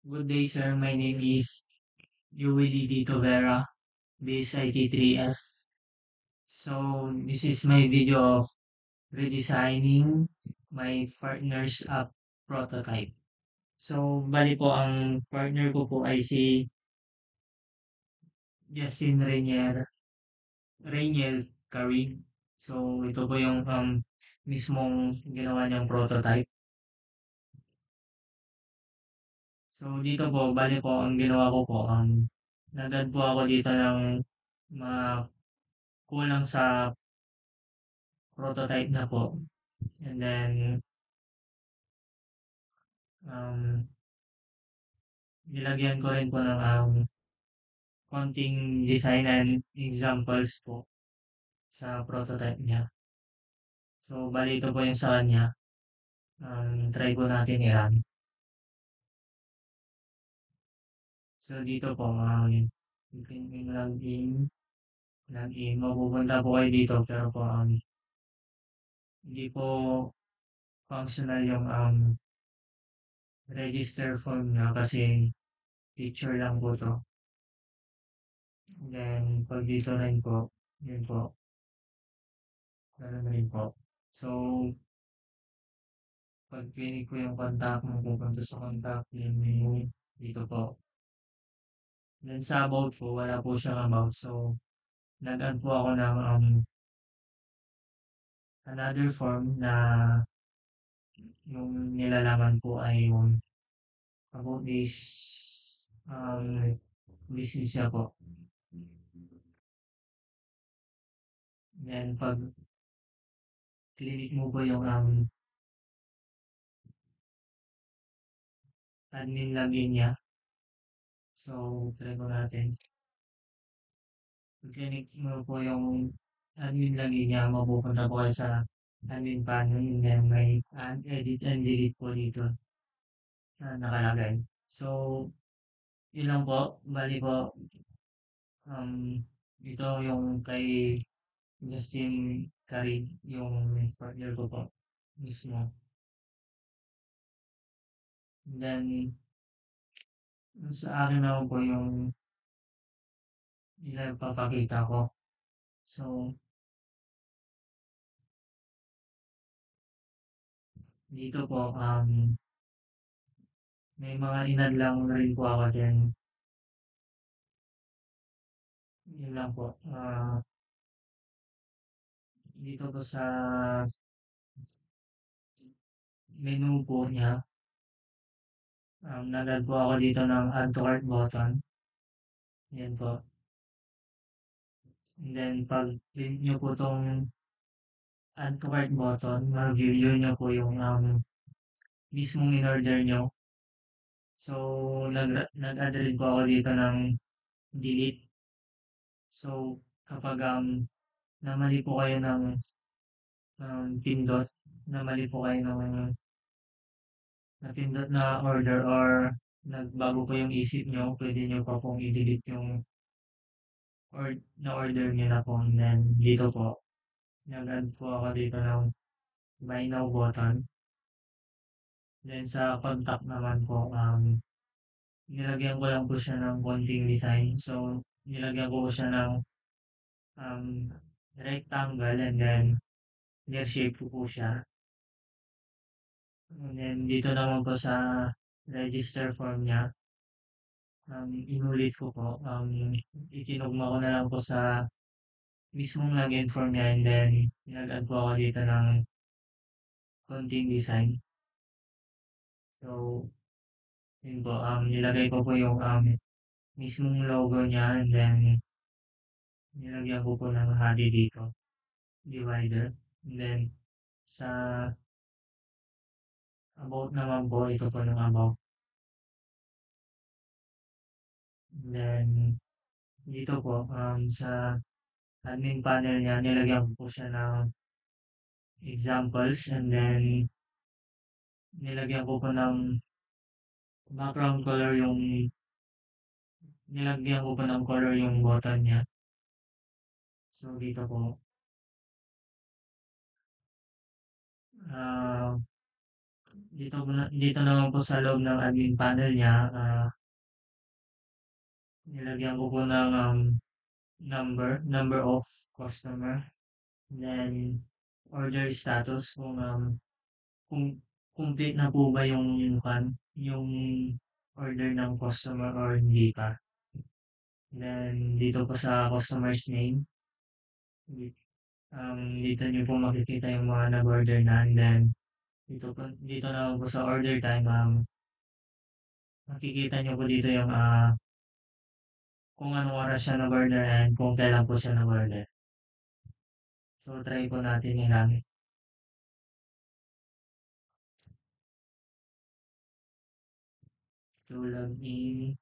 Good day, sir. My name is Yuwili Dito Vera, base IT3S. So, this is my video of redesigning my partner's app prototype. So, bali po ang partner ko po ay si Justin Rainiel Carig. So, ito po yung mismong ginawa niyang prototype. So, dito po, bali po, ang ginawa ko po, nag-add po ako dito ng mga kulang sa prototype na po. And then, um, nilagyan ko rin po ng konting design and examples po sa prototype niya. So, bali ito po yung sa kanya. Try po natin i-run. So, dito po, yung login, mapupunta po kayo dito, pero po, hindi po functional yung register form niya kasi picture lang po to. Then, pag dito rin po, yun po, gano'n rin po. So, pag clinic ko yung contact mo, pupunta sa contact yun yung dito po. Then sa about po, wala po siyang about. So, nag-add po ako ng another form na yung nilalaman po ay yung about this business niya po. Then pag clinic mo po yung admin login niya. So, try ko natin. Pag clinic mo po yung admin login niya, mapupunta po kayo sa admin panel and then may add, edit and delete po dito na nakalagay. So, yun lang po. Bali po, ito yung kay Justin Carig, yung partner ko po mismo. And then, sa akin naman po yung papakita ko. So, dito po, may mga inad lang rin po ako dyan. Yun lang po. Dito po sa menu po niya, nag-add po ako dito ng add to cart button. Yan po. And then, pag click nyo po tong add to cart button, mag-view nyo po yung mismong in-order nyo. So, nag-add rin po ako dito ng delete. So, kapag namali po kayo ng pindot, namali po kayo ng napindot na order or nagbago po yung isip nyo, pwede nyo pa pong i-delete yung or na-order nyo na po. And then, dito po, nag-add po ako dito ng buy now button. Then, sa contact naman po, nilagyan ko lang po siya ng konting design. So, nilagyan ko siya ng um, rectangle and then near shape ko po siya. And then, dito naman po sa register form niya, inulit ko po, itinugma ko na lang po sa mismong login form niya and then nag-add po ako dito ng konting design. So, yun po, nilagay ko po yung mismong logo niya and then nilagyan ko po ng hadi dito, divider. And then, sa about naman po, ito po ng about. And then, dito po, sa admin panel niya, nilagyan ko po siya ng examples and then nilagyan ko po ng background color yung nilagyan ko po ng color yung button niya. So, dito po, ah, dito naman po sa loob ng admin panel niya, nilagyan ko po ng number of customer, then order status kung complete na po ba yung order ng customer or hindi pa. Then dito po sa customer's name, dito niyo po makikita yung mga nag-order na, and then dito naman po sa order time, makikita niyo po dito yung kung anong oras siya nag-order and kung kailan po siya nag-order. So try po natin ilangin. So log in.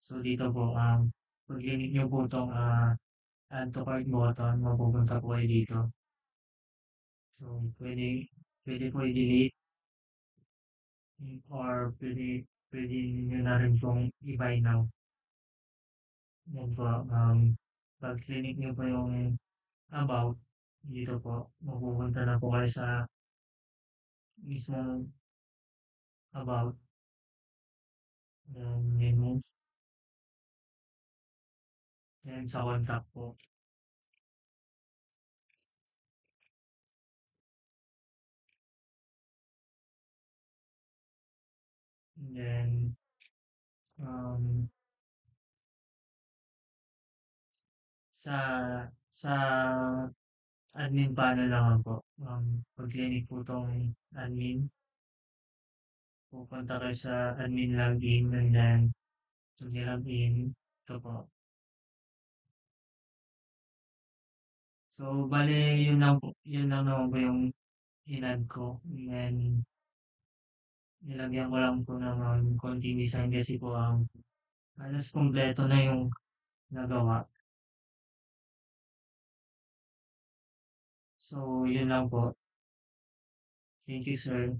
So dito po, pag-click niyo po itong add to cart button, mapupunta po kayo dito. So pwede po i-delete, or pwede niyo na rin pong i-buy now. Yan po, pag-click niyo po yung about, dito po, mapupunta na po kayo sa mismong about, then menu, then sa contact po. And then, um, sa sa admin panel naman po, pag-click po tong admin, pupunta kayo sa admin login, and then pag login, ito po. So, bale, yun lang naman po yung in-add ko. And then, nilagyan ko lang po ng konting design kasi po halos kumpleto na yung nagawa. So, yun lang po. Thank you, sir.